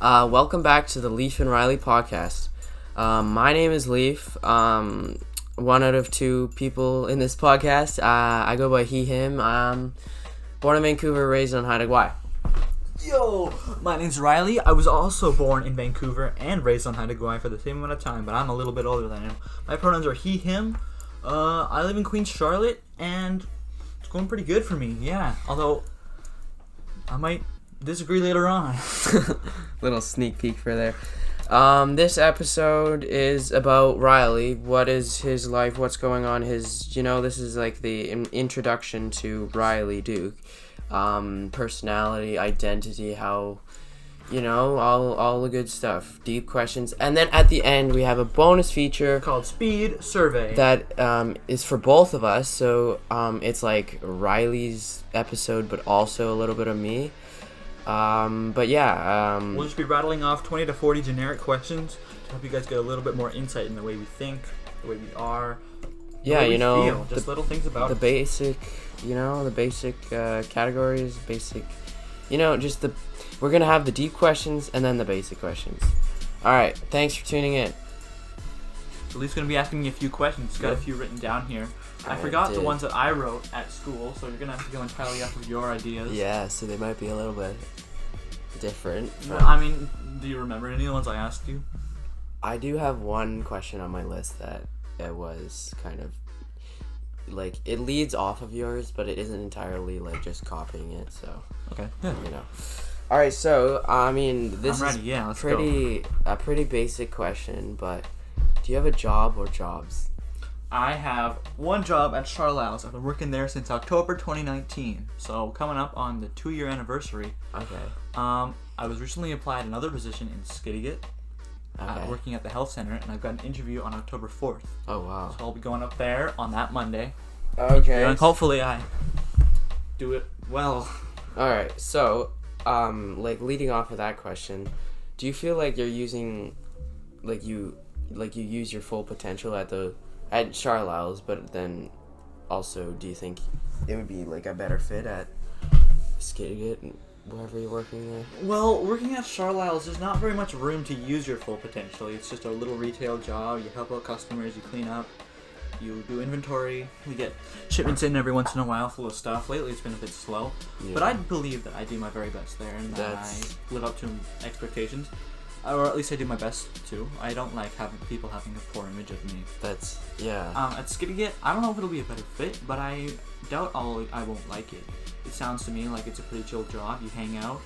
Welcome back to the Lief and Riley podcast. My name is Lief. One out of two people in this podcast. I go by he, him. Born in Vancouver, raised on Haida Gwaii. Yo, my name's Riley. I was also born in Vancouver and raised on Haida Gwaii for the same amount of time, but I'm a little bit older than him. My pronouns are he, him. I live in Queens, Charlotte, and it's going pretty good for me, yeah. Although, I might disagree later on. Little sneak peek for there. This episode is about Riley. What is his life? What's going on? This is like the introduction to Riley Duke. Personality, identity, how, all the good stuff. Deep questions. And then at the end, we have a bonus feature Called Speed Survey. that is for both of us. So it's like Riley's episode, but also a little bit of me. But yeah. We'll just be rattling off 20 to 40 generic questions to help you guys get a little bit more insight in the way we think, the way we are. Yeah, feel. Just little things about the us. basic, the basic categories, we're going to have the deep questions and then the basic questions. All right, thanks for tuning in. So Lee's going to be asking me a few questions. He's got a few written down here. I forgot the ones that I wrote at school, so you're going to have to go entirely off of your ideas. Yeah, so they might be a little bit different. Well, do you remember any of the ones I asked you? I do have one question on my list that it was kind of like it leads off of yours, but it isn't entirely like just copying it. So okay, yeah. All right, so this I'm ready. is Yeah, let's a pretty basic question, but do you have a job or jobs? I have one job at Charlotte's. I've been working there since October 2019. So coming up on the 2-year anniversary. Okay. I was recently applied another position in Skidegate. Working at the health center, and I've got an interview on October 4th. Oh, wow. So I'll be going up there on that Monday. Okay. And hopefully I do it well. Alright, so, leading off of that question, do you feel like you're using, you use your full potential at Charlisle's, but then also do you think it would be, a better fit at Skidegate, wherever you're working there? Well, working at Charlisle's, there's not very much room to use your full potential. It's just a little retail job. You help out customers, you clean up, you do inventory. We get shipments in every once in a while full of stuff. Lately it's been a bit slow. Yeah. But I believe that I do my very best there and that I live up to expectations. Or at least I do my best to. I don't like having people having a poor image of me. At Skidegate, I don't know if it'll be a better fit, but I doubt I won't like it. It sounds to me like it's a pretty chill job. You hang out.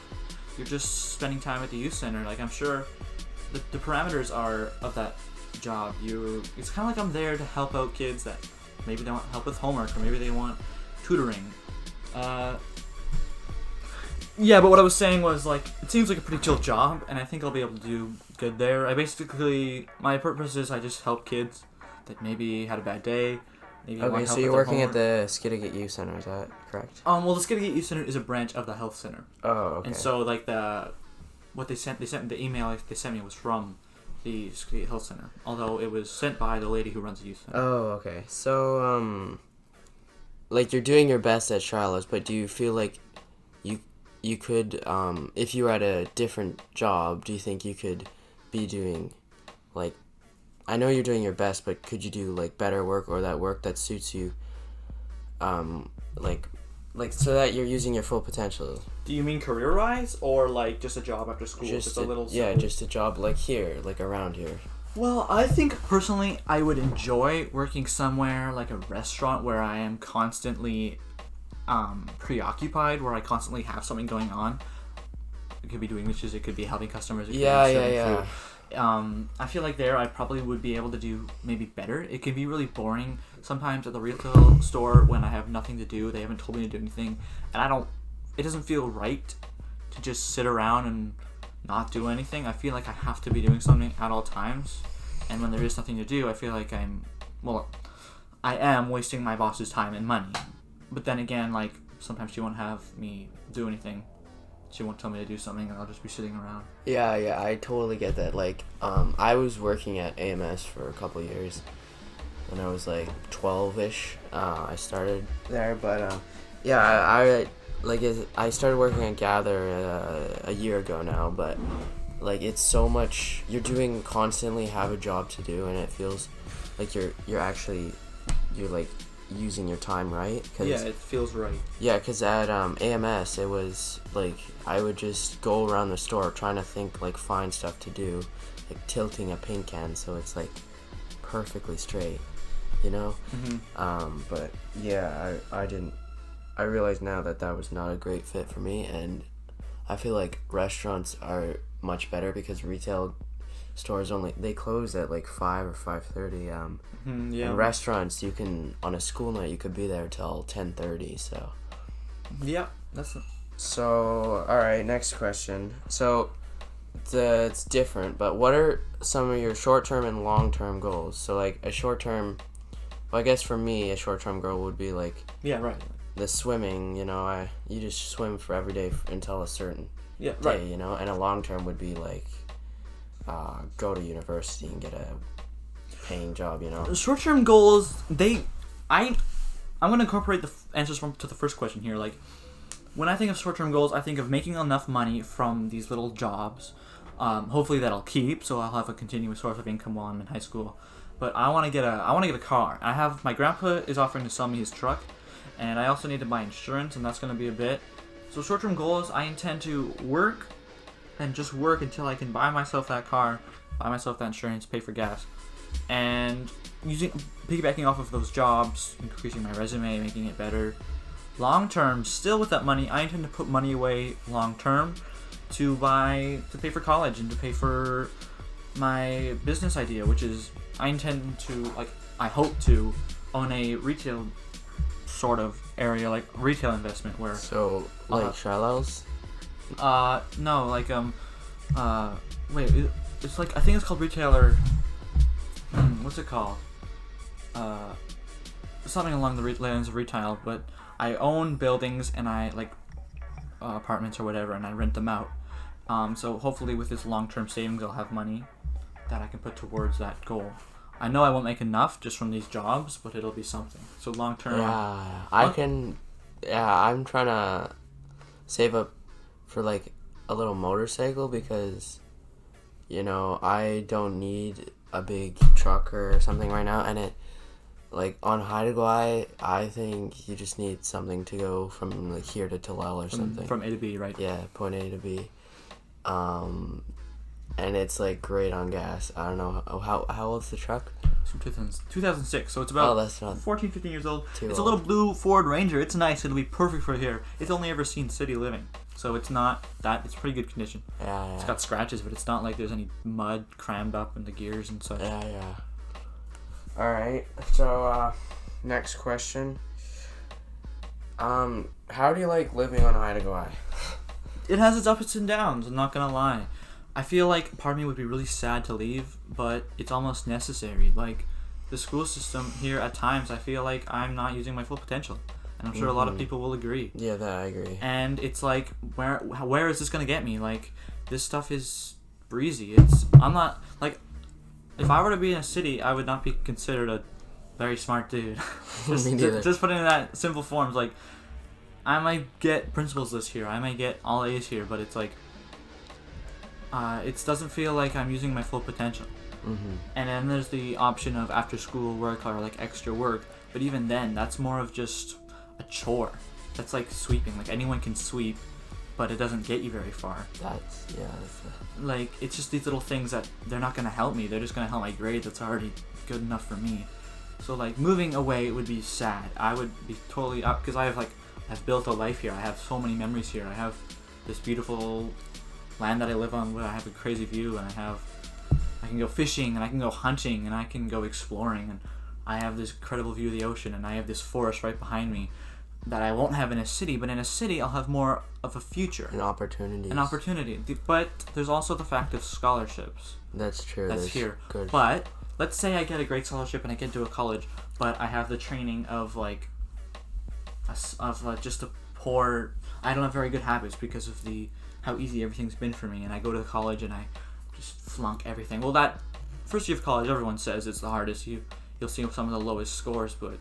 You're just spending time at the youth center. I'm sure the parameters are of that job. It's kind of like I'm there to help out kids that maybe they want help with homework or maybe they want tutoring. Yeah, but what I was saying was, it seems like a pretty chill job, and I think I'll be able to do good there. My purpose is I just help kids that maybe had a bad day. Okay, so you're working at the Skidegate Youth Center, is that correct? Well, the Skidegate Youth Center is a branch of the health center. Oh, okay. And so, the email they sent me was from the Skidegate Health Center, although it was sent by the lady who runs the youth center. Oh, okay. So, you're doing your best at Charlotte's, but do you feel like you could, if you were at a different job, do you think you could be doing, I know you're doing your best, but could you do, better work or that work that suits you, so that you're using your full potential? Do you mean career-wise, or, just a job after school? Just a job, here, around here. Well, I think, personally, I would enjoy working somewhere, like a restaurant, where I am constantly preoccupied, where I constantly have something going on. It could be doing dishes, it could be helping customers. Yeah. I feel like there I probably would be able to do maybe better. It can be really boring sometimes at the retail store when I have nothing to do. They haven't told me to do anything, and it doesn't feel right to just sit around and not do anything. I feel like I have to be doing something at all times, and when there is nothing to do, I feel like I am wasting my boss's time and money. But then again, sometimes she won't have me do anything. She won't tell me to do something, and I'll just be sitting around. Yeah, I totally get that. I was working at AMS for a couple years when I was 12-ish. I started there, but I started working at Gather a year ago now, but like it's so much you're doing constantly have a job to do, and it feels like you're like using your time right. Yeah, it feels right. Yeah, because at AMS it was like I would just go around the store trying to think like find stuff to do, like tilting a paint can so it's like perfectly straight, you know. But yeah, I realize now that was not a great fit for me, and I feel like restaurants are much better because retail stores they close at like 5 or 5:30. Yeah. And restaurants, you can on a school night you could be there till 10:30. So. Yeah, that's. So all right, next question. So, it's different, but what are some of your short-term and long-term goals? So like a short-term, well, I guess for me a short-term goal would be like. Yeah. Right. The swimming, you just swim for every day until a certain day, right. And a long term would be like go to university and get a paying job, Short term goals, I'm gonna incorporate the answers to the first question here. Like, when I think of short term goals, I think of making enough money from these little jobs. Hopefully that'll keep, so I'll have a continuous source of income while I'm in high school. But I want to get a car. My grandpa is offering to sell me his truck. And I also need to buy insurance, and that's going to be a bit. So short-term goals, I intend to work and just work until I can buy myself that car, buy myself that insurance, pay for gas. And piggybacking off of those jobs, increasing my resume, making it better. Long-term, still with that money, I intend to put money away long-term to pay for college and to pay for my business idea, which is I hope to own a retail sort of area, like retail investment, where Shiloh's? No, like wait, it's like I think it's called retailer. What's it called? Something along the lines of retail, but I own buildings and I like apartments or whatever, and I rent them out. So hopefully with this long-term savings, I'll have money that I can put towards that goal. I know I won't make enough just from these jobs, but it'll be something. So long term. Yeah, I'm trying to save up for like a little motorcycle because, I don't need a big truck or something right now, and it, like on Haida, I think you just need something to go from like here to Tallel or something. From A to B, right? Yeah, point A to B. And it's like great on gas. I don't know how old's the truck? It's from 2006, so it's about that's not 14, 15 years old. It's old. a little blue Ford Ranger. It's nice. It'll be perfect for here. It's only ever seen city living, so it's not that. It's pretty good condition. Yeah. It's got scratches, but it's not like there's any mud crammed up in the gears and such. Yeah. All right. So next question. How do you like living on Haida? It has its ups and downs. I'm not gonna lie. I feel like part of me would be really sad to leave, but it's almost necessary. Like, the school system here at times, I feel like I'm not using my full potential. And I'm sure a lot of people will agree. Yeah, that I agree. And it's like, where is this going to get me? Like, this stuff is breezy. I'm not, like, if I were to be in a city, I would not be considered a very smart dude. just put it in that simple forms. Like, I might get principal's list here. I might get all A's here, but it's like, it doesn't feel like I'm using my full potential. And then there's the option of after school work or like extra work, but even then that's more of just a chore. That's like sweeping. Like, anyone can sweep, but it doesn't get you very far. Like, it's just these little things that they're not going to help me. They're just going to help my grade that's already good enough for me. So like, moving away would be sad. I would be totally up because I've built a life here. I have so many memories here. I have this beautiful land that I live on where I have a crazy view, and I can go fishing, and I can go hunting, and I can go exploring, and I have this incredible view of the ocean, and I have this forest right behind me that I won't have in a city, but in a city I'll have more of a future. An opportunity. But there's also the fact of scholarships. That's true. That's here. Good. But let's say I get a great scholarship and I get into a college, but I have the training of just a poor, I don't have very good habits because of how easy everything's been for me, and I go to college and I just flunk everything. Well, that first year of college, everyone says it's the hardest. You'll see some of the lowest scores, but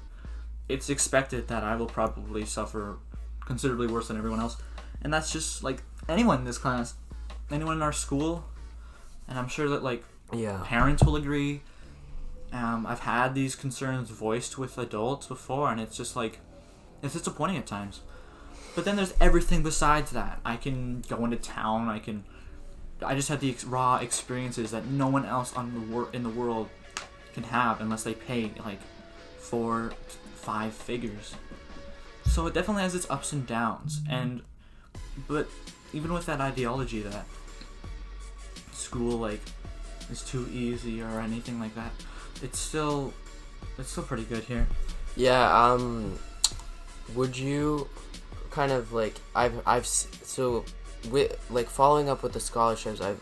it's expected that I will probably suffer considerably worse than everyone else. And that's just like anyone in this class, anyone in our school, and I'm sure that like Yeah. parents will agree. I've had these concerns voiced with adults before, and it's just like it's disappointing at times. But then there's everything besides that. I can go into town. I just had the raw experiences that no one else in the world can have unless they pay like 4-5 figures. So it definitely has its ups and downs. But even with that ideology that school like is too easy or anything like that, it's still pretty good here. Yeah. Would you kind of like so with like following up with the scholarships? I've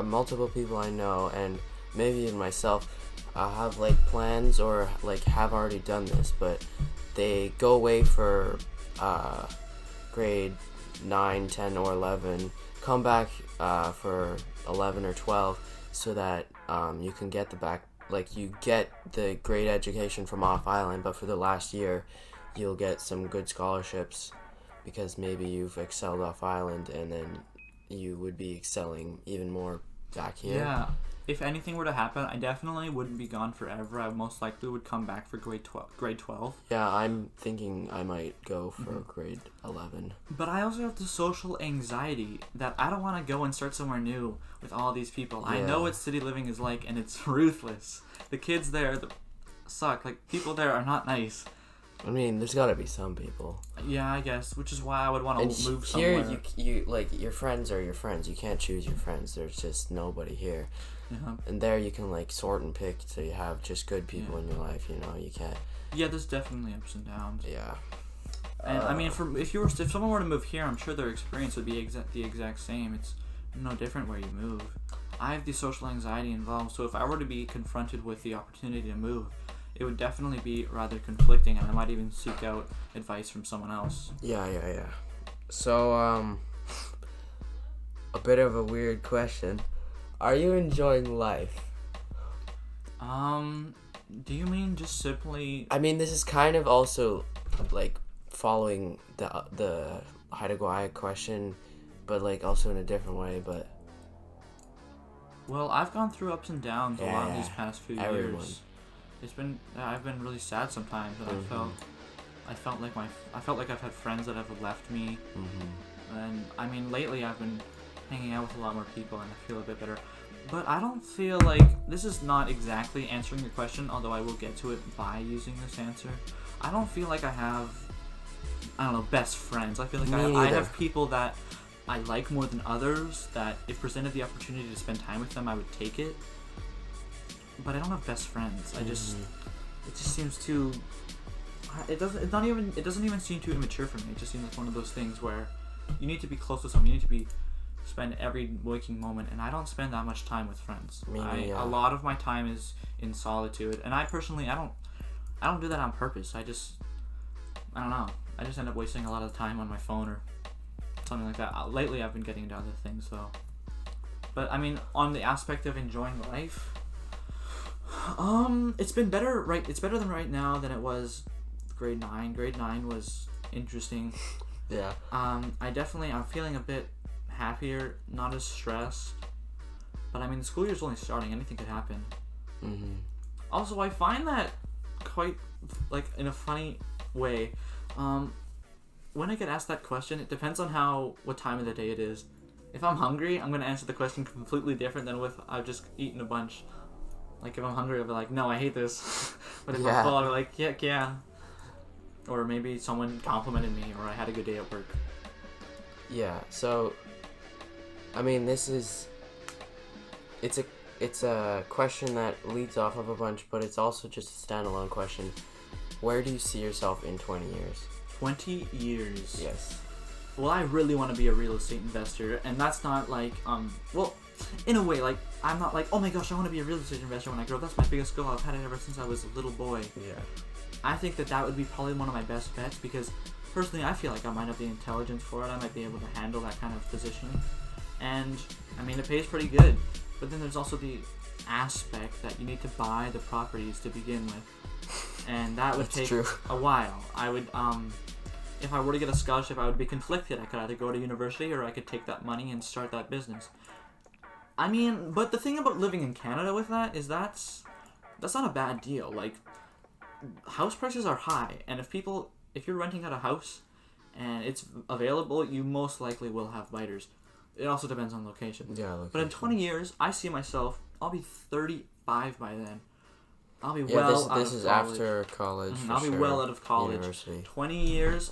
multiple people I know, and maybe even myself, have like plans or like have already done this, but they go away for grade 9, 10, or 11, come back for 11 or 12, so that you can get you get the great education from off island, but for the last year you'll get some good scholarships because maybe you've excelled off island, and then you would be excelling even more back here. Yeah. If anything were to happen, I definitely wouldn't be gone forever. I most likely would come back for grade 12. Yeah, I'm thinking I might go for grade 11. But I also have the social anxiety that I don't want to go and start somewhere new with all these people. Yeah. I know what city living is like, and it's ruthless. The kids there suck. Like, people there are not nice. I mean, there's got to be some people. Yeah, I guess, which is why I would want to move here, somewhere. you like your friends are your friends. You can't choose your friends. There's just nobody here. Yeah. And there you can like sort and pick, so you have just good people in your life. You know, you can't. Yeah, there's definitely ups and downs. Yeah. And I mean, if someone were to move here, I'm sure their experience would be the exact same. It's no different where you move. I have the social anxiety involved, so if I were to be confronted with the opportunity to move, it would definitely be rather conflicting, and I might even seek out advice from someone else. Yeah. So, a bit of a weird question. Are you enjoying life? Do you mean just simply... I mean, this is kind of also, like, following the Haida question, but, like, also in a different way, but... Well, I've gone through ups and downs a lot these past few years. I've been really sad sometimes, and I felt like I've had friends that have left me, and I mean lately I've been hanging out with a lot more people, and I feel a bit better. But I don't feel like this is not exactly answering your question, although I will get to it by using this answer. I don't feel like I have, best friends. I feel like I have people that I like more than others, that if presented the opportunity to spend time with them, I would take it. But I don't have best friends. It just seems too. It doesn't even seem too immature for me. It just seems like one of those things where you need to be close to someone. You need to spend every waking moment, and I don't spend that much time with friends. A lot of my time is in solitude, and I personally I don't do that on purpose. I don't know. I just end up wasting a lot of time on my phone or something like that. Lately, I've been getting into other things though. But I mean, on the aspect of enjoying life. It's been better, it's better than right now than it was grade 9. Grade 9 was interesting. Yeah. I'm feeling a bit happier, not as stressed. But I mean, the school year's only starting, anything could happen. Also, I find that quite, like, in a funny way, when I get asked that question, it depends on what time of the day it is. If I'm hungry, I'm going to answer the question completely different than with I've just eaten a bunch. Like, if I'm hungry, I'll be like, no, I hate this. But if I'm full, I'll be like, yeah. Or maybe someone complimented me, or I had a good day at work. Yeah, so, I mean, it's a question that leads off of a bunch, but it's also just a standalone question. Where do you see yourself in 20 years? 20 years? Yes. Well, I really want to be a real estate investor, and that's not like, in a way, like, I'm not like, oh my gosh, I want to be a real estate investor when I grow up. That's my biggest goal. I've had it ever since I was a little boy. Yeah. I think that would be probably one of my best bets, because personally I feel like I might have the intelligence for it. I might be able to handle that kind of position. And, I mean, it pays pretty good. But then there's also the aspect that you need to buy the properties to begin with. And that would take a while. I would, if I were to get a scholarship, I would be conflicted. I could either go to university or I could take that money and start that business. I mean, but the thing about living in Canada with that is that's not a bad deal. Like, house prices are high, and if you're renting out a house and it's available, you most likely will have biters. It also depends on location. Yeah, location. But in 20 years, I see myself, I'll be 35 by then. I'll be Yeah, well this out of college. This is after college. I'll be well out of college. University. 20 years,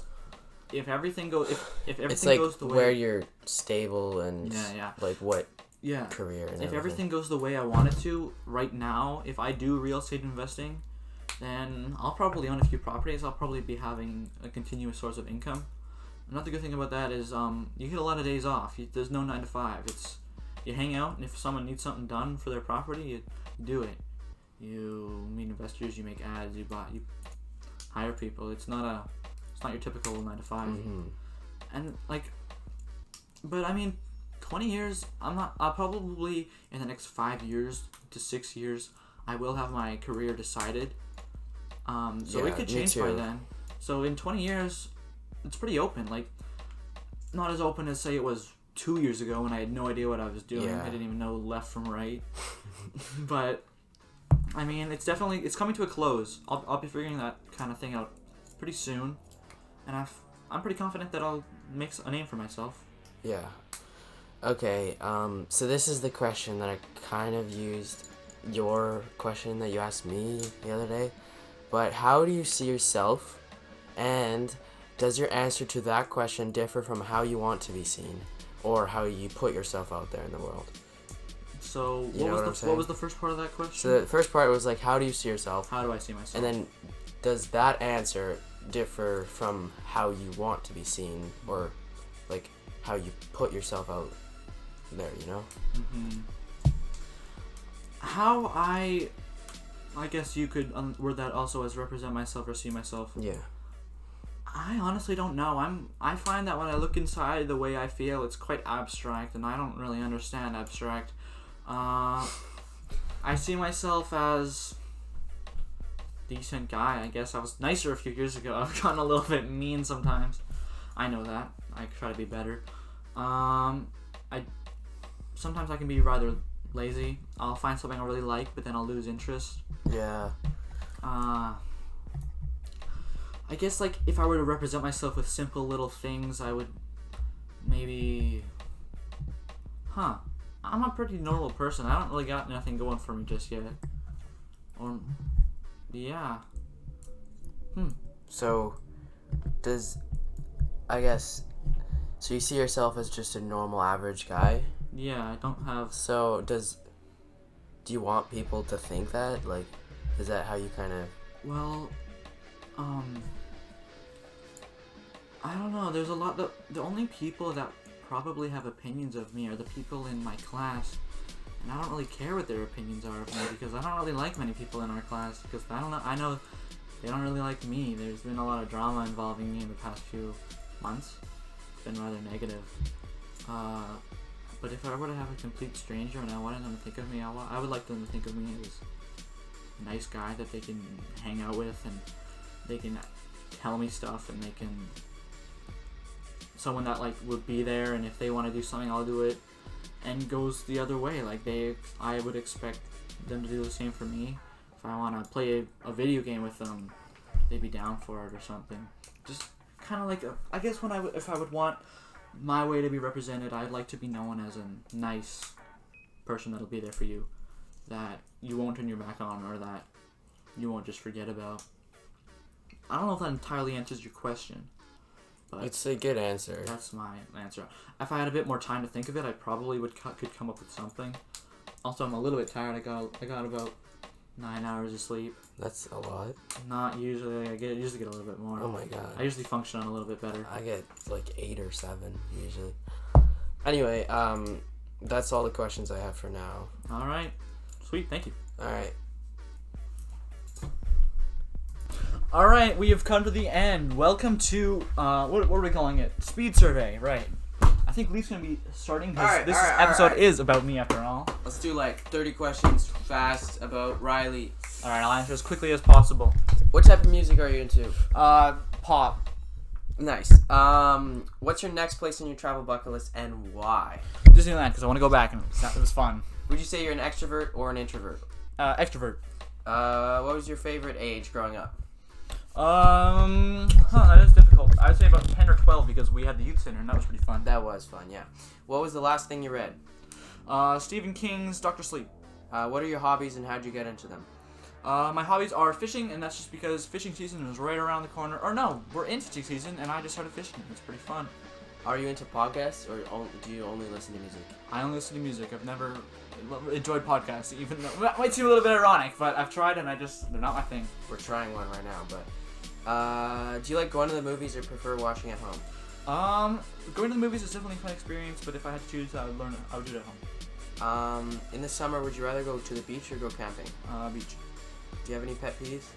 if everything goes, if everything it's like goes the way where you're stable and like what career and if everything goes the way I want it to right now, if I do real estate investing, then I'll probably own a few properties. I'll probably be having a continuous source of income. Another good thing about that is you get a lot of days off. There's no 9 to 5. It's you hang out, and if someone needs something done for their property, you do it. You meet investors, you make ads, you hire people. It's not your typical 9 to 5. Mm-hmm. And but I mean, 20 years. I'll probably in the next 5 years to 6 years, I will have my career decided. So it could change by then. So in 20 years, it's pretty open. Like, not as open as say it was 2 years ago when I had no idea what I was doing. Yeah. I didn't even know left from right. But I mean, it's coming to a close. I'll be figuring that kind of thing out pretty soon, and I'm pretty confident that I'll make a name for myself. Yeah. Okay. So this is the question that I kind of used your question that you asked me the other day. But how do you see yourself, and does your answer to that question differ from how you want to be seen, or how you put yourself out there in the world? So what was the first part of that question? So the first part was like, how do you see yourself? How do I see myself? And then, does that answer differ from how you want to be seen, or like how you put yourself out there? You know. Mm-hmm. How I guess you could word that also as represent myself or see myself. Yeah. I honestly don't know. I find that when I look inside the way I feel, it's quite abstract, and I don't really understand abstract. I see myself as decent guy. I guess I was nicer a few years ago. I've gotten a little bit mean sometimes. I know that. I try to be better. Sometimes I can be rather lazy. I'll find something I really like, but then I'll lose interest. Yeah. I guess like if I were to represent myself with simple little things, I would maybe. I'm a pretty normal person. I don't really got nothing going for me just yet. Or, yeah. So, so you see yourself as just a normal, average guy? Yeah, I don't have... So, do you want people to think that? Like, is that how you kind of... Well, I don't know. There's a lot... The only people that probably have opinions of me are the people in my class, and I don't really care what their opinions are of me because I don't really like many people in our class because I know they don't really like me. There's been a lot of drama involving me in the past few months. It's been rather negative. But if I were to have a complete stranger and I wanted them to think of me, I would like them to think of me as a nice guy that they can hang out with, and they can tell me stuff, and they can... someone that like would be there, and if they want to do something, I'll do it, and goes the other way. Like I would expect them to do the same for me. If I want to play a video game with them, they'd be down for it or something. Just kind of like I guess if I would want my way to be represented, I'd like to be known as a nice person that'll be there for you, that you won't turn your back on, or that you won't just forget about. I don't know if that entirely answers your question. But it's a good answer. That's my answer. If I had a bit more time to think of it, I probably could come up with something. Also, I'm a little bit tired. I got about 9 hours of sleep. That's a lot. Not usually. I usually get a little bit more. Oh my god. I usually function on a little bit better. I get like 8 or 7 usually. Anyway, that's all the questions I have for now. All right. Sweet. Thank you. All right. All right, we have come to the end. Welcome to what are we calling it? Speed survey, right? I think Leaf's gonna be starting because this episode is about me after all. Let's do like 30 questions fast about Riley. All right, I'll answer as quickly as possible. What type of music are you into? Pop. Nice. What's your next place on your travel bucket list and why? Disneyland, because I want to go back and it was fun. Would you say you're an extrovert or an introvert? Extrovert. What was your favorite age growing up? That is difficult. I'd say about 10 or 12 because we had the youth center and that was pretty fun. That was fun, yeah. What was the last thing you read? Stephen King's Dr. Sleep. What are your hobbies and how'd you get into them? My hobbies are fishing, and that's just because fishing season is right around the corner. Or no, we're in fishing season, and I just started fishing. It's pretty fun. Are you into podcasts, or do you only listen to music? I only listen to music. I've never enjoyed podcasts, even though that might seem a little bit ironic, but I've tried, and they're not my thing. We're trying one right now, but do you like going to the movies or prefer watching at home? Going to the movies is definitely a fun experience, but if I had to choose, I would do it at home. In the summer, would you rather go to the beach or go camping? Beach. Do you have any pet peeves?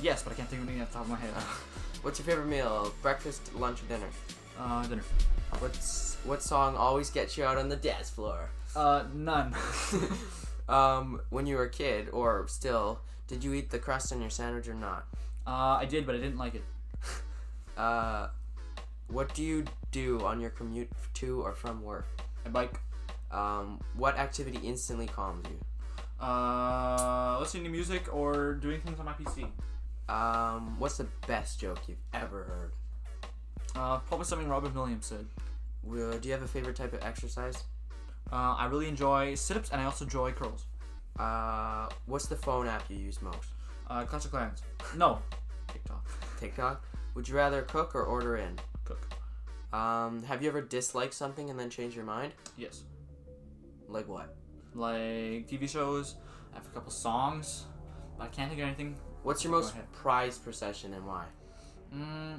Yes, but I can't think of anything off the top of my head. What's your favorite meal? Breakfast, lunch, or dinner? Dinner. What song always gets you out on the dance floor? None. When you were a kid, or still, did you eat the crust on your sandwich or not? I did, but I didn't like it. What do you do on your commute to or from work? I bike. What activity instantly calms you? Listening to music or doing things on my PC. What's the best joke you've ever heard? Probably something Robin Williams said. Do you have a favorite type of exercise? I really enjoy sit-ups and I also enjoy curls. What's the phone app you use most? Clash of Clans. No. TikTok. TikTok? Would you rather cook or order in? Cook. Have you ever disliked something and then changed your mind? Yes. Like what? Like TV shows. I have a couple songs. But I can't think of anything. What's your most prized possession and why?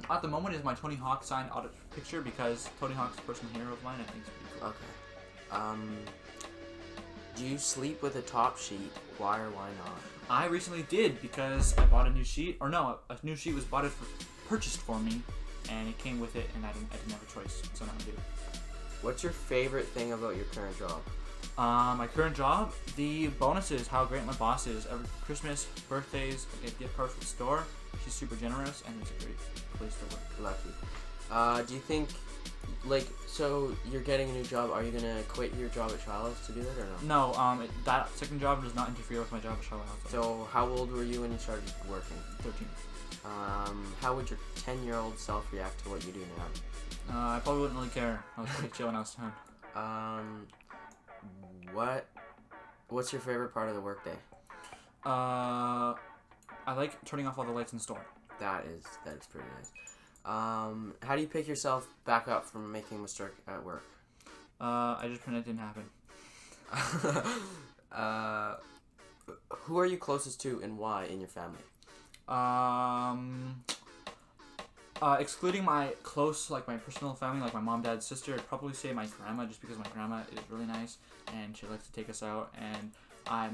At the moment is my Tony Hawk signed audit picture because Tony Hawk's a personal hero of mine. I think it's pretty cool. Okay. Do you sleep with a top sheet? Why or why not? I recently did because I bought a new sheet. Or no, a new sheet was purchased for me, and it came with it, and I didn't have a choice, so now I do. What's your favorite thing about your current job? My current job, the bonuses, how great my boss is. Every Christmas, birthdays, I get gift cards from the store. She's super generous, and it's a great place to work. Lucky. Do you think, so you're getting a new job, are you going to quit your job at Charlotte to do that or no? No, that second job does not interfere with my job at Charlotte. So how old were you when you started working? 13. How would your 10-year-old self react to what you do now? I probably wouldn't really care. I was pretty chill when I was 10. What's your favorite part of the workday? I like turning off all the lights in the store. That is pretty nice. How do you pick yourself back up from making a mistake at work? I just pretend it didn't happen. Who are you closest to and why in your family? Excluding my close, my personal family, like my mom, dad, sister, I'd probably say my grandma, just because my grandma is really nice and she likes to take us out, and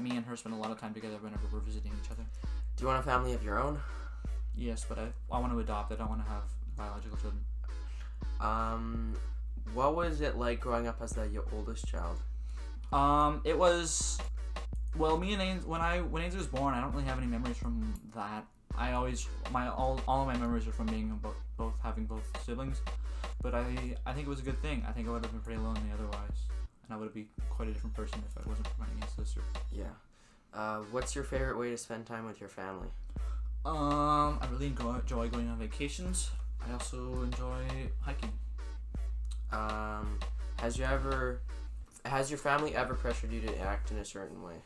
me and her spend a lot of time together whenever we're visiting each other. Do you want a family of your own? Yes, but I want to adopt. I don't want to have biological children. What was it like growing up as your oldest child? It was, me and Ainsley, when Ainsley was born, I don't really have any memories from that. All of my memories are from being having both siblings, but I think it was a good thing. I think I would have been pretty lonely otherwise, and I would be quite a different person if I wasn't for my younger sister. Yeah. What's your favorite way to spend time with your family? I really enjoy going on vacations. I also enjoy hiking. Has your family ever pressured you to act in a certain way?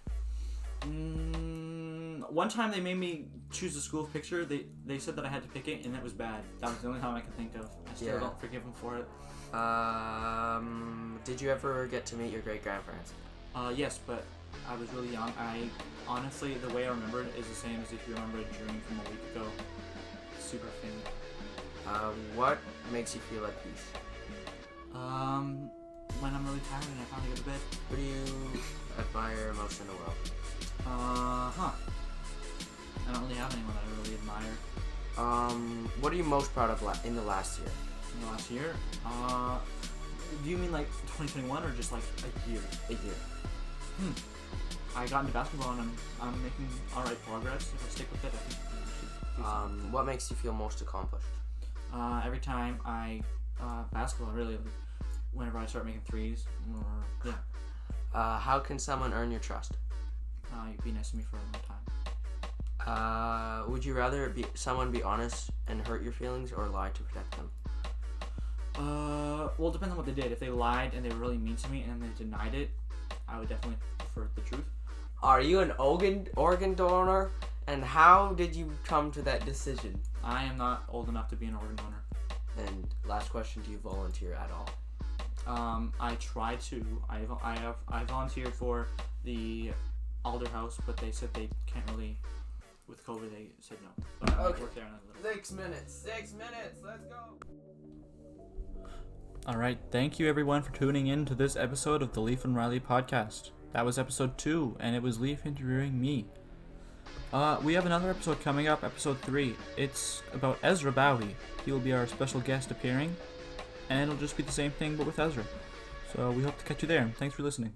One time they made me choose a school picture. They said that I had to pick it, and it was bad. That was the only time I could think of. I still don't forgive them for it. Did you ever get to meet your great-grandparents? Yes, but I was really young. Honestly, the way I remember it is the same as if you remember a dream from a week ago. Super faint. What makes you feel at peace? When I'm really tired and I finally go to bed. Who do you admire most in the world? I don't really have anyone that I really admire. What are you most proud of in the last year? In the last year? Do you mean 2021 or just a year? A year. I got into basketball and I'm making alright progress. If I stick with it, I think I should do something. What makes you feel most accomplished? Every time I basketball, really, whenever I start making threes, yeah. How can someone earn your trust? You'd be nice to me for a long time. Would you rather someone be honest and hurt your feelings, or lie to protect them? Well, it depends on what they did. If they lied and they were really mean to me and they denied it, I would definitely prefer the truth. Are you an organ donor? And how did you come to that decision? I am not old enough to be an organ donor. And last question, do you volunteer at all? I try to. I volunteered for the Alder House, but they said they can't really. With COVID, they said no. But I work there in a little. 6 minutes. 6 minutes. Let's go. Alright, thank you everyone for tuning in to this episode of the Lief and Riley podcast. That was episode 2, and it was Lief interviewing me. We have another episode coming up, episode 3. It's about Ezra Bowie. He will be our special guest appearing, and it'll just be the same thing but with Ezra. So we hope to catch you there. Thanks for listening.